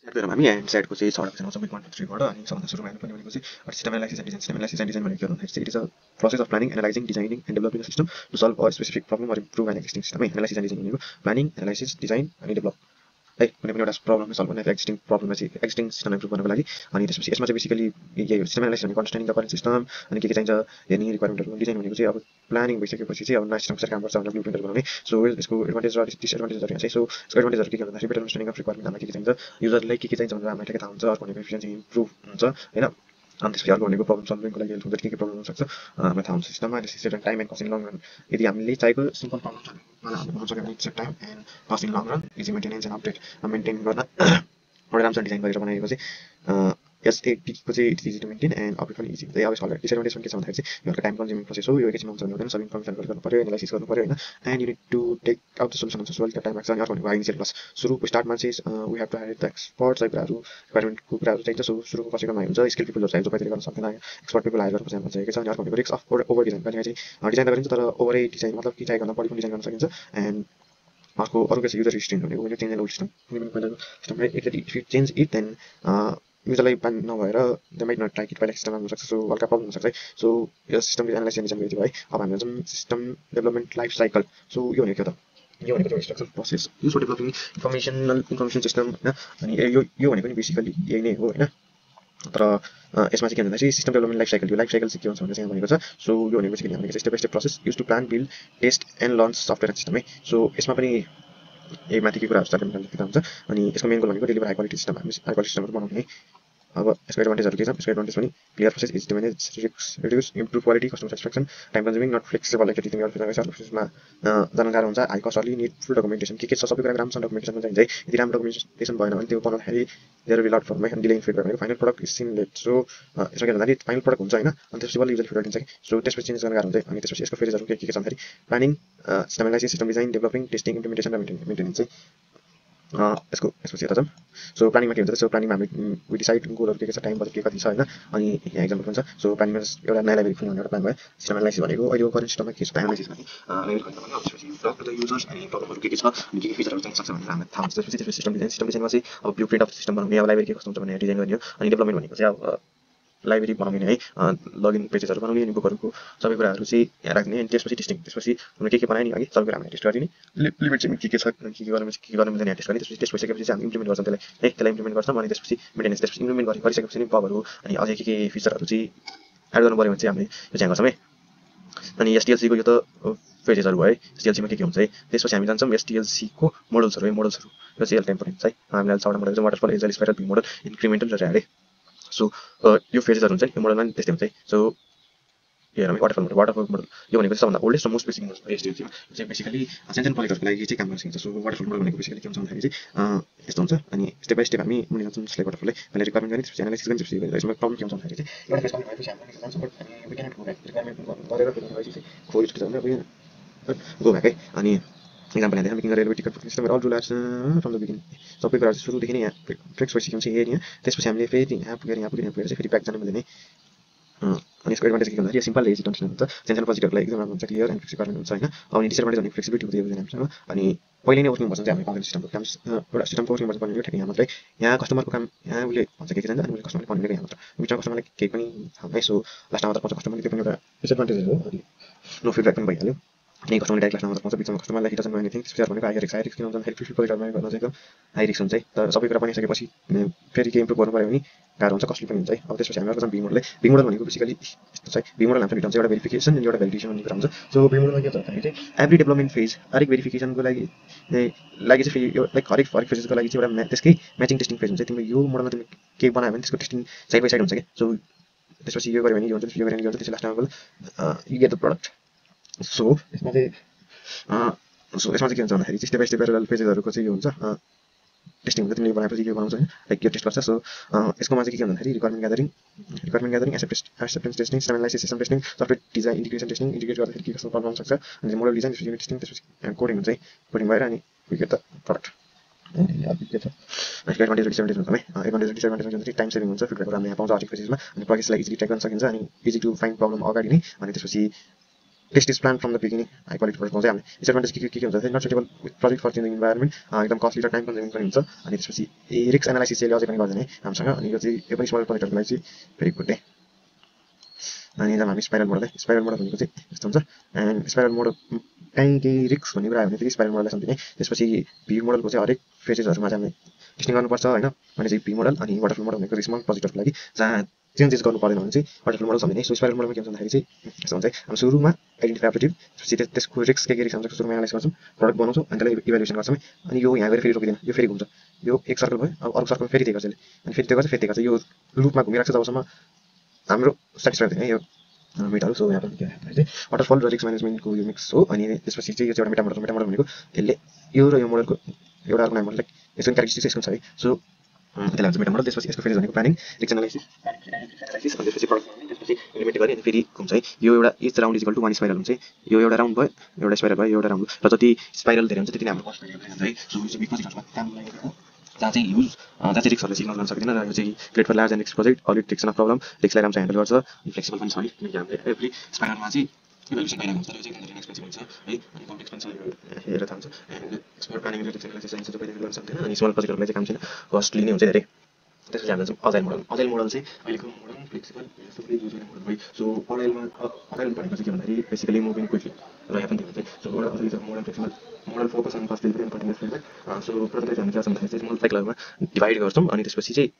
Set गरौँ हामी and सेटको चाहिँ 6वटा क्वेसन आउँछ विक 1 2 3 बाट अनि सबभन्दा सुरुमा हेर्नुपर्ने भनेको चाहिँ system analysis and design. System analysis and design भनेको के हो भन्दाखेरि चाहिँ it is a process of planning analyzing designing and developing a system to solve a specific problem or improve an existing system है। एनालाइसिस एन्ड डिजाइन भनेको planning analysis design अनि develop है कुनै पनि एउटा प्रब्लम सल्भ गर्ने existing प्रब्लमलाई चाहिँ एक्जिस्टिङ सिस्टम इम्प्रुभ गर्नको लागि। अनि त्यसपछि यसमा चाहिँ बेसिकली यही हो सिस्टम एनालाइसिस भनेको अन्डरस्ट्यान्डिङ द करेन्ट सिस्टम अनि के चाहिन्छ हेर्ने रिक्वायरमेन्टहरू। डिजाइन भनेको चाहिँ अब प्लानिङ भइसकेपछि चाहिँ अब नयाँ सिस्टम कसरी काम गर्छ भनेर ब्लुप्रिन्टहरू बनाउने। सो यसको एडभान्टेज र डिसएडभान्टेजहरू यहाँ चाहिँ सो यसको एडभान्टेजहरू के भन्दाखेरि बेटर अन्डरस्ट्यान्डिङ अफ रिक्वायरमेन्ट हामीलाई के चाहिन्छ युजरलाई के चाहिन्छ भनेर हामीलाई ठ्याक्कै थाहा हुन्छ। अर्को भनेको एफिसिएन्सी इम्प्रुभ हुन्छ होइन। अनि त्यसपछि अर्को भनेको प्रब्लम सल्भिङको लागि हेल्प हुन्छ के प्रब्लम हुनसक्छ हामीलाई थाहा हुन्छ सिस्टममा। त्यसपछि time and cost in long run यदि हामीले चाहेको सिम्पल प्रब्लम हामीले बनाउन सक्यो भने it's time and cost in long run easy maintenance and update maintain गर्न एउटा राम्रोसँग डिजाइन गरेर बनाएको चाहिँ यस टिकीको चाहिँ it's easy to maintain and update पनि इजी हुन्छ। अब यसको डिसएडभान्टेज पनि के छ भन्दाखेरि चाहिँ यो टाइम कन्ज्युमिङ प्रोसेस हो। यो एकैछिन हुन्छ भने हुँदैन सबै इन्फर्मेसन गर्नु पऱ्यो एनालाइसिस गर्नु पऱ्यो होइन। And you need to take out the solution हुन्छ सो अलिक टाइम लाग्छ। अनि अर्को भनेको इनिसियल क्लास सुरुको स्टार्टमा चाहिँ we have to hire the expert सबै कुराहरू रिक्वायरमेन्टको कुराहरू चाहिन्छ। सो सुरुको कसैको नआइ हुन्छ स्किल पिपलहरू चाहिन्छ जो गर्न सक्दैन एक्सपर्ट पिपल हायर गर्नुपर्छ भनेर चाहिएको छ। अनि अर्को भनेको रिस्क अफ ओभर डिजाइन कहिले चाहिँ डिजाइन त गरिन्छ तर ओभरै डिजाइन मतलब के चाहिएको भन्दा बढी पनि डिजाइन गर्न सकिन्छ। एन्ड अर्को चाहिँ युजर हिस्ट्री भनेको मैले चेन्ज एन्ड ओल्ड सिस्टम कुनै पनि पहिलाको सिस्टमलाई एकचोटि if you change it then युजरलाई प्लान नभएर they might not like it पहिला सिस्टम हुनसक्छ। सो हल्का प्रब्लम हुनसक्छ है। सो यो सिस्टम एनालाइसिस एन्ड डिजाइन गरिदियो है। अब हामी जान्छौँ system development life cycle. So यो भनेको त यो भनेको चाहिँ structure process use for developing information system होइन। अनि यो भनेको नि बेसिकली यही नै हो होइन। तर यसमा चाहिँ के भन्दा चाहिँ सिस्टम डेभलपमेन्ट लाइफ साइकल यो लाइफ साइकल चाहिँ के हुन्छ भनेर चाहिँ भनेको छ। सो यो भनेको चाहिँ भनेको step by step process use to plan build test and launch software system है। सो यसमा पनि यही माथिकै कुराहरू स्टार्ट लेख्दा हुन्छ। अनि यसको मेन गोल भनेको डेलिभर हाई क्वालिटी सिस्टम हामी हाई क्वालिटी सिस्टमहरू बनाउने है। अब यसको एडभान्टेजहरू के छ यसको एडभान्टेज पनि clear process is to manage reduce improve quality customer satisfaction time consuming not flexible एकचोटि तिमी प्रोसेसमा जान गाह्रो हुन्छ। High cost early need full documentation के छ सबै कुरा राम्रोसँग डकुमेन्टेसन चाहिन्छ है। यदि राम्रो डकुमेन्टेसन भएन भने त्यो बनाउँदाखेरि there will lot for my delay in feedback भनेको final product is seen late. So यसमा के भन्दाखेरि फाइनल प्रडक्ट हुन्छ होइन अनि त्यसपछि बल्ल युजर फिडब्याक दिन्छ कि सो त्यसपछि चेन्ज गर्न गाह्रो हुन्छ। अनि त्यसपछि यसको फेजेसहरू के छ भन्दाखेरि planning system analysis system design developing testing implementation र मेन्टेनेन्स चाहिँ यसपछि यता जाऊँ। सो प्लानिङमा के हुन्छ सो प्लानिङमा हामी वी डिसाइड गोलहरू के छ टाइम बजेट के कति छ होइन। अनि यहाँ एक्जाम्पल पनि छ। सो प्लानिङमा एउटा नयाँ लाइब्रेरी खोल्ने एउटा प्लान भयो। सिस्टम एनालाइसिस भनेको अहिले करेन्ट सिस्टममा के छ एनालाइसिस गर्ने लाइब्रेरी खोल्नु भने त्यसपछि टक टु द युजर्स अनि प्रब्लमहरू के छ अनि के फिचरहरू चाहिन सक्छ भनेर हामीलाई थाहा हुन्छ। त्यसपछि सिस्टम डिजाइनमा चाहिँ अब ब्लुप्रिन्ट अफ सिस्टम बनाउने अब लाइब्रेरी के कस्तो हुन्छ भनेर डिजाइन गर्ने हो। अनि डेभलपमेन्ट भनेको चाहिँ अब लाइब्रेरी बनाउने है लगइन पेजेसहरू बनाउने अनि बुकहरूको सबै कुराहरू चाहिँ यहाँ राख्ने। अनि त्यसपछि टेस्टिङ त्यसपछि हामीले के बनायो नि अघि सबै कुरा हामीले टेस्ट गरिदिने लिमिट चाहिँ के छ के गर्नु मिल्दैन टेस्ट गर्ने। त्यसपछि टेस्ट भइसकेपछि चाहिँ हामी इम्प्लिमेन्ट गर्छौँ त्यसलाई है त्यसलाई इम्प्लिमेन्ट गर्छौँ। अनि त्यसपछि मेन्टेनेन्स त्यसपछि इम्प्लिमेन्ट गरिसकेपछि नि बगहरू अनि अझै के फिचरहरू चाहिँ एड गर्नु पऱ्यो भने चाहिँ हामीले यो चाहिँ गर्छौँ है। अनि एसटिएलसीको यो त फेजेसहरू भयो है। एसटिएलसीमा के हुन्छ है त्यसपछि हामी जान्छौँ एसटिएलसीको मोडल्सहरू है मोडल्सहरू यो चाहिँ एल टाइम परेको छ है। हामीले 6वटा मोडल चाहिँ वाटरफल एजाइल स्पाइरल भी मोडल इन्क्रिमेन्टल र ऱ्याड है। सो यो फेजेसहरू हुन्छ नि यो मोडलमा नि त्यस्तै हुन्छ है। सो हेरौँ वाटरफल मोडल यो भनेको सबभन्दा ओल्डेस्ट र मोस्ट बेसिक मोडल हो एसटिएलसीमा। यो चाहिँ बेसिकली सानो प्रोजेक्टहरूको लागि चाहिँ काम गर्न सकिन्छ। सो वाटरफल मोडल भनेको बेसिकली के हुन्छ भन्दाखेरि चाहिँ यस्तो हुन्छ। अनि स्टेप बाई स्टेप हामी मुनि जान्छौँ जसले वाटरफललाई पहिला रिक्वायरमेन्ट गर्ने त्यसपछि एनालाइसिस गर्ने त्यसपछि यसमा प्रब्लम के हुन्छ भन्दाखेरि चाहिँ एउटा फेज कम्प्लिट भएपछि हामी जान्छौँ बट अनि we can go back requirement गरेर फेरि भएपछि चाहिँ खोइ के छ भने गो ब्याक है। अनि एक्जाम्पल यहाँ making railway ticket booking system all rulers from the beginning सबै कुराहरू सुरुदेखि नै यहाँ फिक्स भइसकेपछि चाहिँ हेर्ने त्यसपछि हामीले फेरि यहाँ पुगेर चाहिँ फेरि ब्याक जानु मिल्दैन। अनि यसको एडभान्टेज के भन्दाखेरि यो सिम्पल इजी टन्सन हुन्छ सानो प्रोजेक्टहरूलाई एकदम राम्रो हुन्छ क्लियर एन्ड फिक्स रिक्वायरमेन्ट हुन्छ होइन। अनि डिसएडभान्टेज भनेको फ्लेक्सिबिलिटी हुँदैन हामीसँग। अनि पहिले नै वर्किङ भर्सन चाहिँ हामी पाउँदैन सिस्टमको काम एउटा सिस्टमको वर्किङ भर्सन भन्ने ठ्याक्कै यहाँ मात्रै यहाँ कस्टमरको काम यहाँ उसले भन्छ के जान्छ अनि उसले कस्टमरले भनेको यहाँ मात्र बिचमा कस्टमरलाई केही पनि थाहा है। सो लास्टमा मात्र पाउँछ कस्टमरले त्यो पनि एउटा डिसएडभान्टेज हो। अनि नो फिडब्याक पनि भइहाल्यो यही कस्टमरले डाइरेक्ट लास्टमा मात्र पाउँछ बिचमा कस्टमरलाई हिट डजन्ट नो एनिथिङ। त्यसपछि भनेको हाई रिस्क किन हुन्छ भन्दाखेरि फिफ्टी प्रोजेक्टहरूमा गर्न चाहिँ एकदम हाई रिस्क हुन्छ है। तर सबै कुरा बनिसकेपछि फेरि के इम्प्रुभ गर्नु पऱ्यो भने गाह्रो हुन्छ कस्टली पनि हुन्छ है। अब त्यसपछि हामी अर्को भी मोडल भनेको बेसिकली यस्तो छ भी मोडल हाम्रो भित्र एउटा भेरिफिकेसन अनि एउटा भ्यालिडेसन भन्ने कुरा हुन्छ। सो भी मोडलमा के हुन्छ भन्दाखेरि चाहिँ एभ्री डेभलपमेन्ट फेज हरेक भेरिफिकेसनको लागि चाहिँ फेरि यो लाइक हरेक फेजेसको लागि चाहिँ एउटा त्यसकै म्याचिङ टेस्टिङ फेज हुन्छ। तिमीले यो मोडलमा तिमीले के बनायो भने त्यसको टेस्टिङ साइड बाई साइड हुन्छ कि। सो त्यसपछि यो गऱ्यो भने यो हुन्छ यो गऱ्यो भने यो हुन्छ त्यसपछि लास्टमा you get the product. So यसमा चाहिँ के हुन्छ भन्दाखेरि स्टेप बाई स्टेप प्यारलल फेजेसहरूको चाहिँ यो हुन्छ टेस्टिङ हुन्छ। तिमीले बनाएपछि के बनाउँछ लाइक यो टेस्ट गर्छ। सो यसकोमा चाहिँ के भन्दाखेरि requirement gathering acceptance testing system analysis system testing software design integration testing integrate गर्दाखेरि के कस्तो प्रब्लम आउन सक्छ अनि मोडल डिजाइन त्यसपछि युनिट टेस्टिङ त्यसपछि कोडिङ हुन्छ है। कोडिङ भएर अनि we get the product. Advantage र डिसएडभान्टेज हुन्छ है। एडभान्टेज र डिसएडभान्टेज हुन्छ टाइम सेभिङ हुन्छ फिडब्याकहरू हामीले यहाँ पाउँछ हरेक फेजेसमा अनि प्रोग्रेसलाई इजिली ट्र्याक गर्न सकिन्छ अनि इजी टु फाइन्ड प्रब्लम अगाडि नै। अनि त्यसपछि test is plan from the beginning high quality product पाउँछ हामीले डिसएडभान्टेज के हुन्छ not suitable with project for changing environment एकदम कस्टली र टाइम कन्ज्युमिङ पनि हुन्छ अनि त्यसपछि रिस्क एनालाइसिस चाहिँ अझै पनि गर्दैन है हामीसँग अनि यो पनि स्मल प्रोजेक्टहरूको लागि चाहिँ भेरी गुड है अनि जब हामी स्पाइरल मोडल भनेको चाहिँ यस्तो हुन्छ एन्ड स्पाइरल मोडल कहीँ केही रिस्क भन्ने कुरा आयो भने फेरि स्पाइरल मोडललाई सम्झिने त्यसपछि भी मोडलको चाहिँ हरेक फेजेसहरूमा चाहिँ हामीले टेस्टिङ गर्नुपर्छ होइन भने चाहिँ भी मोडल अनि वाटरफल मोडल भनेको स्मल प्रोजेक्टहरूको लागि जहाँ चेन्जेस गर्नु पर्दैन भने चाहिँ वाटरफल मोडल सम्झिने सो स्पाइरल मोडलमा के हुन्छ भन्दाखेरि चाहिँ यस्तो हुन्छ हामी सुरुमा आइडेन्टिफाई अब्जेक्टिभ त्यसपछि त्यसको रिस्क के रिस्क हुन्छ सुरुमा एनालाइज गर्छौँ प्रोडक्ट बनाउँछौँ अनि त्यसलाई इभ्यालुएसन गर्छौँ अनि यो यहाँ गएर फेरि रोकिँदैन यो फेरि घुम्छ यो एक सर्कल भयो अब अर्को सर्कल फेरि त्यही गर्छ अनि फेरि त्यो गर्छ यो लुपमा घुमिरहेको छ जबसम्म हाम्रो सेटिस्फाई हुँदैन यो मिटहरू सो यहाँ पनि के चाहिँ वाटरफल र रिस्क म्यानेजमेन्टको यो मिक्स हो अनि त्यसपछि चाहिँ यो चाहिँ एउटा मेटामोडल भनेको यसले यो र यो मोडलको एउटा अर्को मोडल यसको क्यारेक्टरिस्टिक्स यसको छ है सो त्यसलाई हुन्छ मेटामोडल त्यसपछि यसको फेरि भनेको प्लानिङ रिस्क एनालाइसिस अनि त्यसपछि प्रडक्ट त्यसपछि इम्प्लिमेन्ट गरी अनि फेरि घुम्छ है यो एउटा each round is equal to 1 spiral हुन्छ यो एउटा राउन्ड भयो एउटा स्पाइरल भयो एउटा राउन्ड र जति स्पाइरल धेरै हुन्छ त्यति नै हाम्रो कस्ट हुन्छ है सो यो चाहिँ बिग प्रोजेक्टमा काम लागेको जहाँ चाहिँ युज जहाँ चाहिँ रिस्कहरूले सिग्नल गर्न सक्दैन र यो चाहिँ great for large and risk project अलिक डिटेक्सन अफ प्रब्लम रिस्कलाई राम्रोसँग ह्यान्डल गर्छ अनि फ्लेक्सिबल पनि छ है किनकि हामीले एभ्री स्पाइरलमा चाहिँ इभ्यालुएसन भइरहेको हुन्छ यो चाहिँ एकदम एक्सपेन्सिभ हुन्छ है अनि कम्प्लेक्स पनि छ हेरेर थाहा हुन्छ एन्ड स्मार्ट प्लानिङ र डिजाइनलाई चाहिँ चाहिन्छ तपाईले गर्न सक्दैन अनि स्मल प्रोजेक्टहरूलाई चाहिँ काम छैन कस्टली नै हुन्छ धेरै त्यसपछि हाम्रो चाहिँ अजाइल मोडल चाहिँ अहिलेको मोडल फ्लेक्सिबल सबै युज गर्ने मोडल भयो सो अजाइल भनेको चाहिँ के भन्दाखेरि बेसिकली मुभिङ क्विकली र यहाँ पनि हुन्छ सो एउटा अझै model flexible model focus on fast delivery and continuous framework so प्रत्येक हामी के गर्छौँ भन्दाखेरि चाहिँ स्मल साइकलमा डिभाइड गर्छौँ अनि त्यसपछि चाहिँ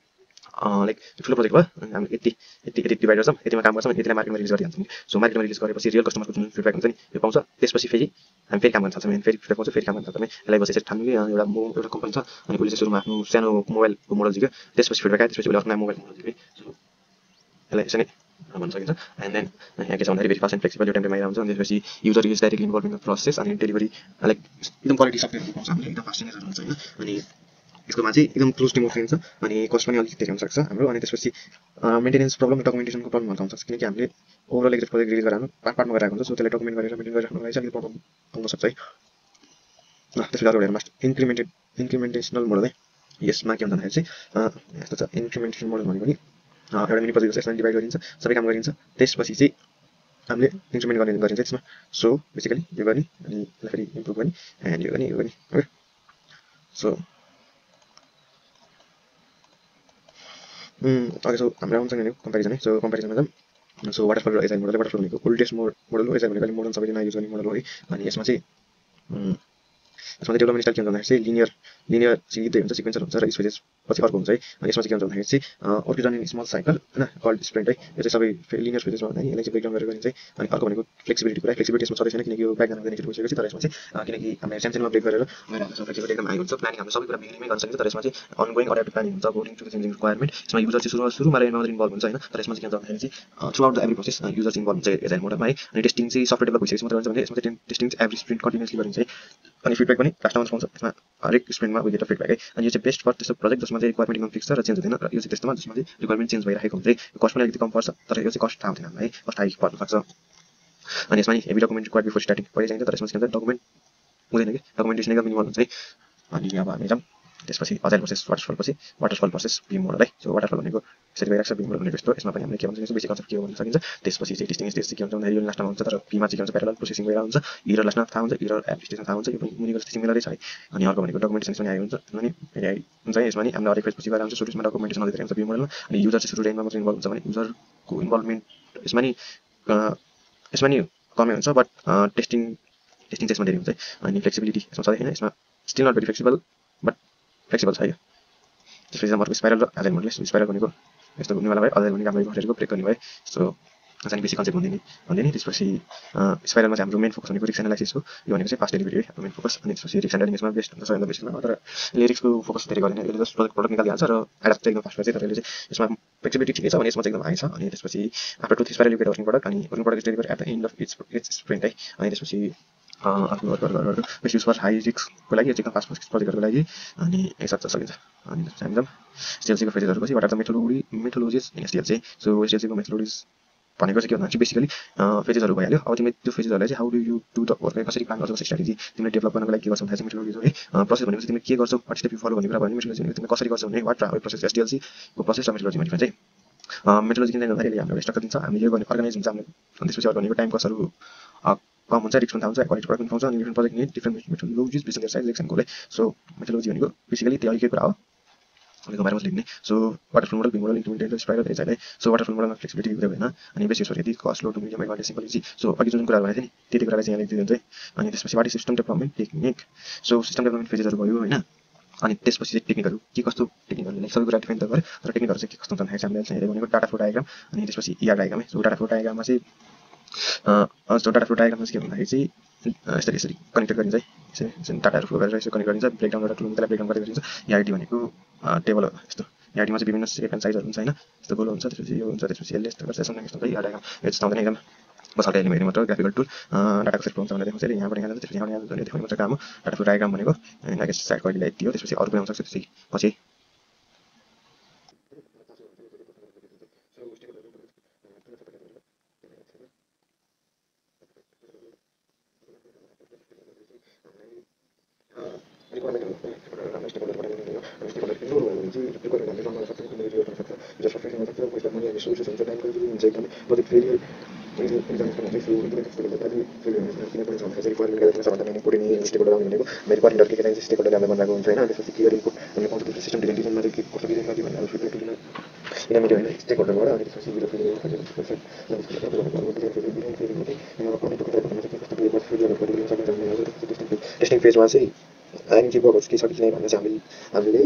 लाइक ठुलो प्रोजेक्ट भयो अनि हामीले यति डिभाइड गर्छौँ यतिमा काम गर्छौँ यतिलाई मार्केटमा रिलिज गरिहाल्छौँ सो मार्केटमा रिलिज गरेपछि रियल कस्टमरको जुन फिडब्याक हुन्छ नि यो पाउँछ त्यसपछि फेरि हामी फेरि काम गर्न सक्छौँ फेरि फिडब्याक पाउँछ फेरि काम गर्न सक्छौँ यसलाई बसेर ठान्नु कि एउटा कम्पनी छ अनि उसले चाहिँ सुरुमा आफ्नो सानो मोबाइलको मोडल जिक्यो त्यसपछि फिडब्याक आयो त्यसपछि उसले आफ्नो मोबाइलको मोडल जिक्यो सो यसलाई यसरी भन्न सकिन्छ एन्ड देन यहाँ के छ भन्दाखेरि भेरी फास्ट एन्ड फ्लेक्सिबल यो टाइममा आइरहन्छ अनि त्यसपछि user is directly involve in the process अनि डेलिभरी लाइक एकदम क्वालिटी सफ्टवेयरहरू पाउँछ हामीले एकदम फास्ट चेन्जेसहरू हुन्छ होइन अनि यसकोमा चाहिँ एकदम क्लोज टिम फ्रेन्ड छ अनि कस्ट पनि अलिक धेरै हुनसक्छ हाम्रो अनि त्यसपछि मेन्टेनेन्स प्रब्लम डकुमेन्टेसनको प्रब्लम हुन्छ सक्छ किनकि हामीले ओभरअल एक प्रोजेक्ट रिलिज गराउनु पार्टमा गराएको हुन्छ सो त्यसलाई डकुमेन्ट गरेर मेन्टेन गरिराख्नुको लागि चाहिँ अलिक प्रब्लम आउन सक्छ है त्यसपछि अर्को हेर्नु इन्क्रिमेन्टेसनल मोडल है यसमा के हुन्छ भन्दाखेरि चाहिँ यस्तो छ इन्क्रिमेन्टेसन मोडल भनेको नि एउटा मिनी प्रोजेक्ट यसमा डिभाइड गरिन्छ सबै काम गरिन्छ त्यसपछि चाहिँ हामीले इन्क्रिमेन्ट गर्ने गरिन्छ त्यसमा सो बेसिकली यो गर्ने अनि यसलाई फेरि इम्प्रुभ गर्ने एन्ड यो गर्ने ओके सो ओके सो हाम्रो आउँछ भनेको कम्पेरिजन है सो कम्पेरिजनमा जाऊँ सो वाटरफल र एजाइल मोडल भनेको ओल्डेस्ट मोडल हो एजाइल भनेको अहिले मोडर्न सबैले युज गर्ने मोडल हो है अनि यसमा चाहिँ डेभलपमेन्ट स्टाइल के हुन्छ भन्दाखेरि चाहिँ लिनियर सिधै हुन्छ सिक्वेन्सर हुन्छ र स्पेजेस पछि अर्को हुन्छ है अनि यसमा चाहिँ के हुन्छ भन्दाखेरि चाहिँ अर्को रनिङ स्मल साइकल होइन कल्ड स्प्रिन्ट है यो चाहिँ सबै लिनियर स्पेजेसमा हुँदैन यसलाई चाहिँ ब्रेकडाउन गरेर गरिन्छ है अनि अर्को भनेको फ्लेक्सिबिलिटी कुरा फ्लेक्सिबिलिटी यसमा सधैँ छैन किनकि यो ब्याकग्राउन्ड बेनिफिट भइसकेपछि तर यसमा चाहिँ किनकि हामीले सानसानोमा ब्रेक गरेर फ्लेक्सिबिलिटी एकदम हाई हुन्छ प्लानिङ हामीले सबै कुरा बिगिनिङमै गर्न सकिन्छ तर यसमा चाहिँ अनगोइङ अड्याप्टिभ प्लानिङ हुन्छ according to the changing requirement यसमा युजर चाहिँ सुरुमा इन्भल्भ हुन्छ होइन तर यसमा चाहिँ के हुन्छ भन्दाखेरि चाहिँ through out the every process user चाहिँ इन्भल्भ हुन्छ एजाइल मोडलमा है अनि टेस्टिङ चाहिँ सफ्टवेयर डेभलप भइसकेपछि मात्रै हुन्छ भने यसमा चाहिँ टेस्टिङ चाहिँ एभ्री स्प्रिन्ट कन्टिन्युसली गरिन्छ है अनि फिडब्याक पनि लास्टमा पाउँछ यसमा हरेक स्प्रिन्टमा वी गेट अ फिडब्याक है अनि यो चाहिँ बेस्ट फर त्यस्तो प्रोजेक्ट जसमा चाहिँ रिक्वायरमेन्ट एकदम फिक्स छ र चेन्ज हुँदैन र यो चाहिँ त्यस्तोमा जसमा चाहिँ रिक्वायरमेन्ट चेन्ज भइरहेको हुन्छ है कस्ट पनि अलिकति कम पर्छ तर यो चाहिँ कस्ट थाहा हुँदैन हामीलाई है कस्ट हाई पर्न सक्छ अनि यसमा नि heavy document required before starting पढि चाहिन्छ तर यसमा चाहिँ के हुन्छ डकुमेन्ट हुँदैन कि डकुमेन्टेसन एकदम मिनिमल हुन्छ है अनि अब हामी जाऊँ त्यसपछि agile process waterfall process beam model है सो वाटरफल भनेको यसरी गइरहेको छ बीम मोडल भनेको यस्तो यसमा पनि हामीले के भन्न सकिन्छ बेसिक कन्सेप्ट के भन्न सकिन्छ त्यसपछि चाहिँ टेस्टिङ स्टेज के हुन्छ भन्दाखेरि यो लास्टमा हुन्छ तर बीमा चाहिँ के हुन्छ प्यारलल प्रोसेसिङ भइरहेको हुन्छ इरर लास्टमा थाहा हुन्छ इरर एप्लिकेसन थाहा हुन्छ यो पनि मुनिको जस्तै सिमिलरै छ है अनि अर्को भनेको डकुमेन्टेसन पनि आएको हुन्छ अनि हुन्छ यसमा नि हामीले हरेक फेजपछि गएर हुन्छ सुरुमा डकुमेन्टेसन अलिक धेरै हुन्छ बीम मोडलमा अनि युजर चाहिँ सुरु रेन्जमा मात्रै इन्भल्भ हुन्छ भने युजरको इन्भल्भमेन्ट यसमा नि कमै हुन्छ बट टेस्टिङ चाहिँ यसमा धेरै हुन्छ अनि फ्लेक्सिबिलिटी यसमा छ होइन यसमा still not very flexible but flexible छ यो त्यसपछि अर्को स्पाइरल र अजाइल मोडल स्पाइरल भनेको यस्तो घुम्नेवाला भयो अजाइल भनेको हाम्रो घटेको ब्रेक गर्ने भयो सो चाहिँ बेसिक कन्सेप्ट भन्दैन त्यसपछि स्पाइरलमा चाहिँ हाम्रो मेन फोकस भनेको रिस्क एनालाइसिस हो यो भनेको चाहिँ फास्ट डेलिभरी है हाम्रो मेन फोकस अनि त्यसपछि रिस्क ह्यान्डलिङ यसमा बेस्ट हुन्छ सबैभन्दा बेस्टमा तर यसले रिस्कको फोकस धेरै गर्दैन यसले जस्ट प्रडक्ट निकालिहाल्छ र एडाप्ट चाहिँ एकदम फास्ट गर्छ तर यसले चाहिँ यसमा फ्लेक्सिबिलिटी ठिकै छ भने यसमा चाहिँ एकदम हाई छ अनि त्यसपछि after 2 spiral you get working product अनि working product deliver at the end of its sprint है अनि त्यसपछि आफ्नो बेस्ट युज फर हाई रिस्कको लागि चाहिँ एकदम फास्ट प्रोजेक्टहरूको लागि अनि एक्सेप्ट सकिन्छ अनि हामी जाऊँ एसडिएलसीको फेजेसहरू पछि what are the methodologies in SDLC so एसडिएलसीको मेथोलोजिज भनेको चाहिँ के भन्दा चाहिँ बेसिकली फेजेसहरू भइहाल्यो अब तिमीले त्यो फेजेसहरूलाई चाहिँ how do you do the work कसरी प्लान गर्छौ कसरी स्ट्राटेजी तिमीले डेभलप गर्नको लागि के गर्छौ भन्दा चाहिँ मेथोलोजी हो है प्रोसेस भनेको चाहिँ तिमीले के गर्छौ वाट स्टेप यु फलो भन्ने कुरा भयो मेथोलोजी भनेको तिमीले कसरी गर्छौ भने वाट र प्रोसेस एसडिएलसीको प्रोसेस र मेथोलोजी भनेको चाहिँ मेथोलोजी किन भन्दाखेरि हामीले स्ट्रक्चर दिन्छ हामीले यो गर्ने अर्गनाइज हुन्छ हामीले अनि त्यसपछि अर्को भनेको टाइम कस्टहरू कम हुन्छ, रिस्क पनि थाहा हुन्छ, क्वालिटी प्रडक्ट पनि पाउँछ, अनि different project need different methodologies based on their size एक्सन गोले। सो मेथोडोलोजी भनेको बेसिकली त्यो अलिकै कुरा हो भनेको बारेमा लेख्ने। So waterfall model, big model, incremental, spiral, agile है। सो वाटरफल मोडलमा फ्लेक्सिबिलिटी हुँदै भएन, अनि बेस युज यदि cost low to medium advantage simple easy. सो अघि जुन कुराहरू भनेको थिएँ नि त्यति कुरालाई चाहिँ यहाँ लेखिदिनु हुन्छ है। अनि त्यसपछि what is system development technique. So system development फेजेसहरू भयो होइन, अनि त्यसपछि चाहिँ टेक्निकहरू के कस्तो टेक्निकहरूले सबै कुरा डिफाइन त गर्यो, तर टेक्निकहरू चाहिँ के कस्तो हुन्छ भन्दाखेरि हामीले चाहिँ हेऱ्यो भनेको डाटा फ्लो डायग्राम अनि त्यसपछि ER डायग्राम है। सो डाटा फ्लो डायग्राममा चाहिँ के भन्दाखेरि चाहिँ यसरी कनेक्ट गरिन्छ है, यसरी डाटाहरू फ्लो गरेर यसरी कनेक्ट गरिन्छ, ब्रेकडाउन गरेर त्यसलाई ब्रेकडाउन गरेर गरिन्छ। ERD भनेको टेबल हो यस्तो, ERDमा चाहिँ विभिन्न सेप एन्ड साइजहरू हुन्छ होइन, यस्तो गोलो हुन्छ, त्यसपछि यो हुन्छ, त्यसपछि यसले यस्तो गर्छ, यस्तो हुन्छ ER डायग्राम। यो चाहिँ आउँदैन एकदम बस हल्का हेर्ने मात्र ग्राफिकल टुल, डाटा कसरी फ्लो हुन्छ भनेर देखाउँछ। यहाँबाट यहाँ जान्छ, त्यसपछि यहाँबाट यहाँ जान्छ, देखाउने मात्र काम हो डाटा फ्लो डायग्राम भनेको। लाइक साइड कहिले यति हो, त्यसपछि अरू पनि आउन सक्छ त्यसपछि पछि। टेस्टिङ फेजमा चाहिँ आइएनजी बगहरू के छ कि छैन भनेर चाहिँ हामीले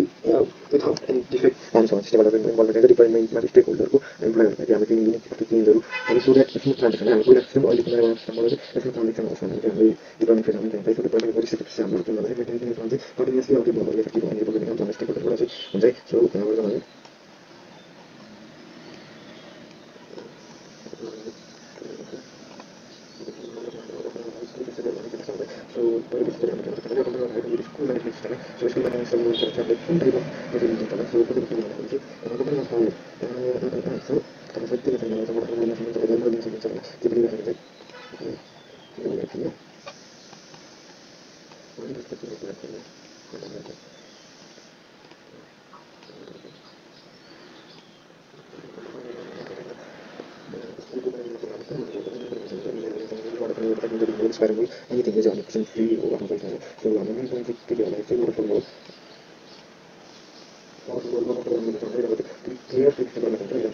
विदाउट एनी डिफेक्ट पाउँछौँ। सिस्टम इन्भल्भमेन्ट डिपार्टमेन्टमा स्टेक होल्डरको इम्प्लोयरहरूलाई हामीले ट्रेनिङ दिने ट्रेनिङहरू अनि सो द्याट स्मुथ ट्रान्जेक्सन हामी पहिला सिस्टम अहिले कुनै सिस्टमबाट चाहिँ स्मुथ ट्रान्जेक्सन होस् भनेर हामीले डिपार्टमेन्ट फेजमा पनि चाहिन्छ। डिपार्टमेन्ट गरिसकेपछि हाम्रो जुन भन्दाखेरि मेन्टेनेन्समा चाहिँ कन्टिन्युसली अघि बढ्नु इफेक्टिभ हुने डिपार्टमेन्ट हुन्छ, स्टेक होल्डरबाट चाहिँ हुन्छ है। सो त्यहाँबाट भने anything is 100% free or 100%. So I'm going to take it like waterfall clear fixed implementation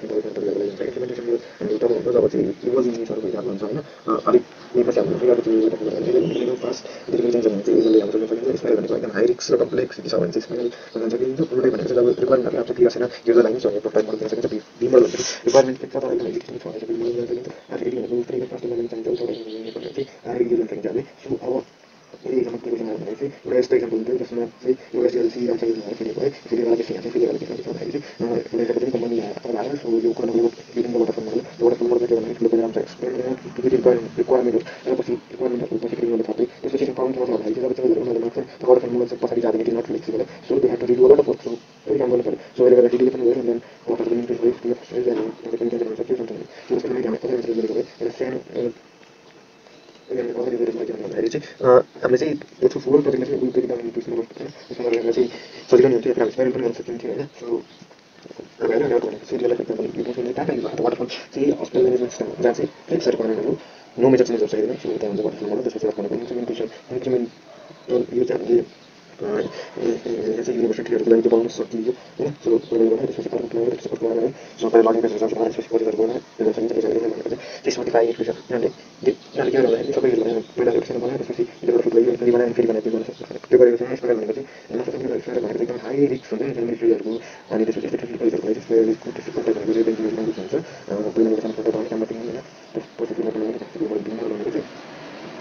it was in sort of होइन अलिक नेपछि हाम्रो फास्ट डिलिभरी चाहिन्छ भने चाहिँ यसले हाम्रो स्पाइरल भनेको एकदम हाई रिस्क र कम्प्लेक्सिटी छ भने चाहिँ स्पाइरल भन्न सकिन्छ। प्रोटोटाइप भनेको चाहिँ जब रिक्वायरमेन्ट आफै क्लियर छैन युजर लाइन चाहिँ प्रोटोटाइप मोडल दिन सकिन्छ। बिमल भनेको रिक्वायरमेन्ट फिक्स छ तर एकदम एक्जिस्टिङ छ भने चाहिँ बिमल दिन सकिन्छ। आर्टिकल भनेको फ्री फास्ट डेभलपमेन्ट चाहिन्छ भने चाहिँ आर्टिकल दिन सकिन्छ हामीले। सो अब यही एक्जाम्पल भने चाहिँ एउटा यस्तो एक्जाम्पल हुन्छ जसमा चाहिँ यो एसडिएलसी राम्रोसँग फेरि भयो फेरि वाला केस यहाँ फेरि वाला केस भन्दाखेरि चाहिँ एउटा पनि कम्पनी आएर सो यो कुरामा विभिन्न वाटरफल मोडल के भन्दाखेरि ठुलो पनि राम्रो एक्सप्लेन रिक्वायरमेन्ट र पछि रिक्वायरमेन्टहरू पछि क्रिएट थप्दै त्यसपछि चाहिँ काउन्ट गर्नु भन्दाखेरि चाहिँ जब उनीहरूले माग्छ त्यो वाटरफल मोडल चाहिँ पछाडि जाँदैन, it is not flexible. So they have to redo a lot of work. So त्यो काम गर्नु पर्यो। सो यसले गर्दा डिले पनि भयो एन्ड देन वाटरफल इन्क्रिज भयो फ्री अफ स्टोरेज एन्ड तपाईँ पनि जान्छ के हुन्छ सो त्यसको लागि हामीले कसरी गरेको भयो एउटा सानो भन्दाखेरि चाहिँ हामीले चाहिँ यो फुटबल प्रोजेक्टलाई चाहिँ उयो एकदम इम्प्रुभ गर्नुपर्छ। त्यसमा गरेर चाहिँ सजिलो नि हुन्थ्यो, हामीले स्पाइरल पनि गर्न सकिन्थ्यो होइन। सो अब होइन अर्को भनेको चाहिँ रियल एक्जाम्पल यो टाटा वाटरफल चाहिँ हस्पिटल म्यानेजमेन्ट सिस्टम जहाँ चाहिँ फिक्स रिक्वायरमेन्टहरू नो मेजर चेन्ज गर्छ होइन। सो त्यहाँ हुन्छ वाटरफल मोडल त्यसपछि अर्को इन्क्रिमेन्ट यो चाहिँ हामीले चाहिँ युनिभर्सिटीहरूको लागि चाहिँ बनाउन सकियो होइन। सो त्यसपछि अर्को है सबै लगेर त्यसपछि कोर्सहरू गर्न सकिन्छ। भनेको चाहिँ त्यसमा फाइभ इन्क्लुजन यहाँले के गर्दाखेरि सबै पहिला वेबसाइट बनायो त्यसपछि फेरि बनायो फेरि बनायो गर्न सक्छ। त्यो गरेको चाहिँ स्पाइरल भनेको चाहिँ भनेको एकदम हाई रिस्क हुन्छ मिलिट्रीहरूको अनि त्यसपछि यस्तो टेक्निकलहरूको लागि त्यसको भनेको चाहिँ ब्याङ्किङ हुन्छ पहिला काम मात्रै होइन त्यसपछि भनेको चाहिँ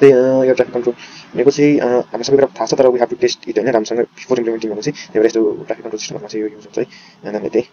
त्यही यो ट्राफिक कन्ट्रोल भनेको चाहिँ हामी सबै कुरा थाहा छ तर we have to test it होइन राम्रोसँग बिफोर इम्प्लिमेन्टिङ भने चाहिँ त्यही भएर यस्तो ट्राफिक कन्ट्रोल सिस्टमहरूमा चाहिँ यो युज हुन्छ है। त्यही